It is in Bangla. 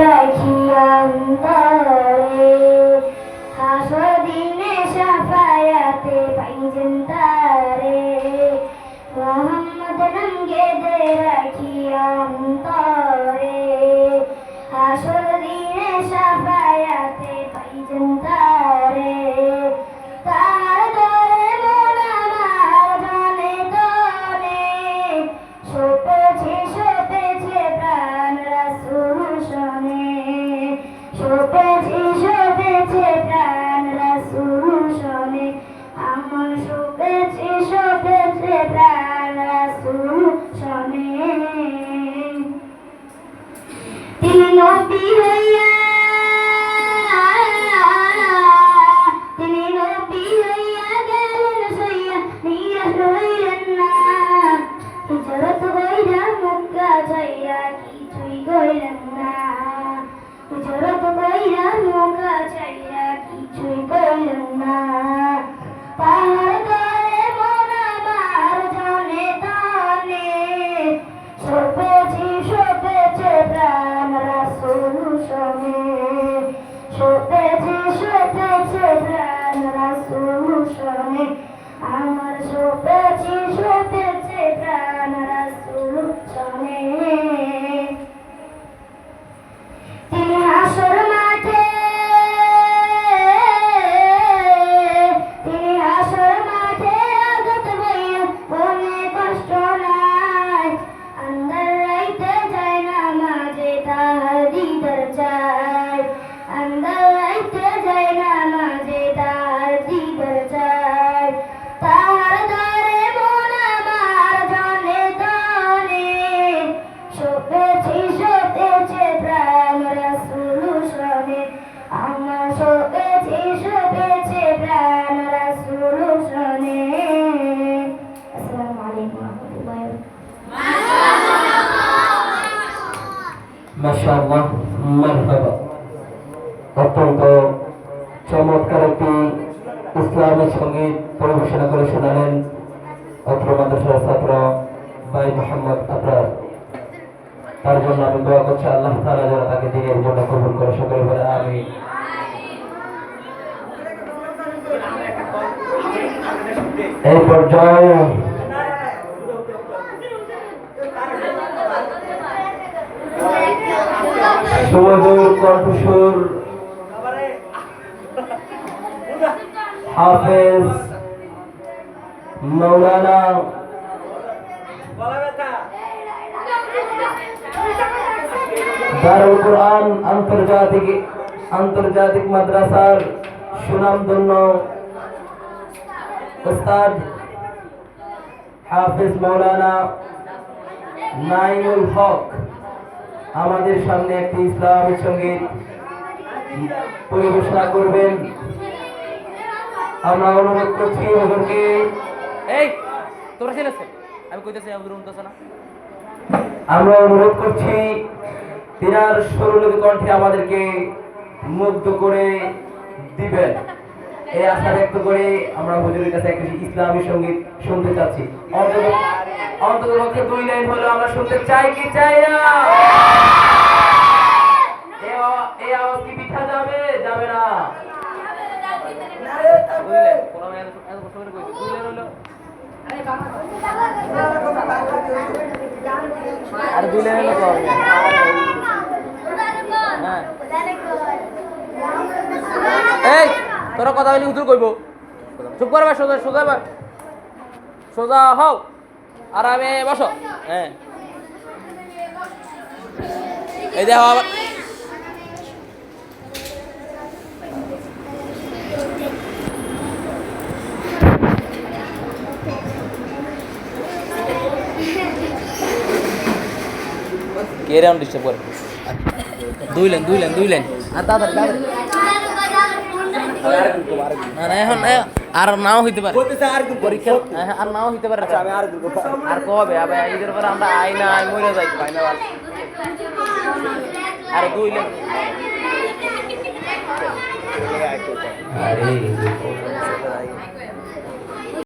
রাখি অন্তরে, হাসদিনে শাফায়াতে পাইবেন তারে। মোহাম্মদ নাম গেঁথে রাখি অন্তরে, হাসদিনে শাফায়াতে পাইবেন তারে। তার দরে মন আমার জানে তনে, শোপেছে প্রাণ রাসূল শনে, শোপেছে প্রাণ রাসূল শনে, আমার শোপেছে প্রাণ রাসূল শনে। তিনি নবী হইয়া গেলেন সইয়া, নিরাশ হইলেন না। হিজরত কইরা মক্কা যাইয়া কিছুই কইলেন না, হিজরত কইরা মক্কা যাইয়া কিছুই কইলেন না। তাহার দরে মন আমার জানে তানে, শোপেছে প্রাণ রাসূল শনে, শোপেছে প্রাণ রাসূল শনে, আমার শোপেছে প্রাণ রাসূল শনে। তিনি হাসর মাঠে আগত হইয়া মনে কষ্ট নাই, আন্ধার রাইতে যায় নামাজে তাহার দিদার চাই, আন্ধার রাইতে যায় নামাজে তাহার দিদার চাই। তাহার দরে মন আমার জানে তনে, শোপেছে প্রাণ রাসূল শনে, আমার শোপেছে প্রাণ রাসূল শনে। আসসালামু আলাইকুম ওয়া রাহমাতুল্লাহি ওয়া বারাকাতুহু। মাশাআল্লাহ, মারহাবা। অত্যন্ত চমৎকার একটি ইসলামী সঙ্গীত পরিবেশনা করে শোনালেন অত্র মাদ্রাসার ছাত্র ভাই মোহাম্মদ আবরার। তার জন্য আমি দোয়া করছি আল্লাহ তাআলা যেন তাকে দিনের জন্য কবুল করে, সকলে বলে আমিন। এই পর্যায়ে সুমধুর কণ্ঠস্বর হাফেজ মাওলানা দারুল কুরআন আন্তর্জাতিক মাদ্রাসার সুনামধন্য উস্তাদ হাফেজ মাওলানা নাইমুল হক আমাদের সামনে একটি ইসলামী সঙ্গীত পরিবেশনা করবেন। আমরা অনুরোধ করছি ওদেরকে। এই তোরা ছিলিস, আমি কইতেছি আব্দুর রহমান না। আমরা অনুরোধ করছি তিনার সুরলিত কণ্ঠে আমাদেরকে মুগ্ধ করে দিবেন, এই আশা ব্যক্ত করে আমরা হুজুরের কাছে একটি ইসলামী সঙ্গীত শুনতে চাচ্ছি। অন্তত পক্ষে 2 লাইন হলো আমরা শুনতে চাই কি চাই না? এই আওয়াজ কি পিঠা যাবে যাবে না? আর 2 লাইন হলো কম। এই তোরা কথা বলি হুজুর কইব, চুপ করবে, সোজা সোজা সোজা হও, আরামে বসো। হ্যাঁ এই দেখো আবার কে রাউন্ড ডিস্টার্ব করে। 2 লাইন আর তাড়াতাড়ি না না, এখন আর নাও হইতে পারে পরীক্ষা, আর নাও হইতে পারে। আর কবে আবার ঈদের পরে আমরা আই মরে যাই পাই না। আর 2 লাইন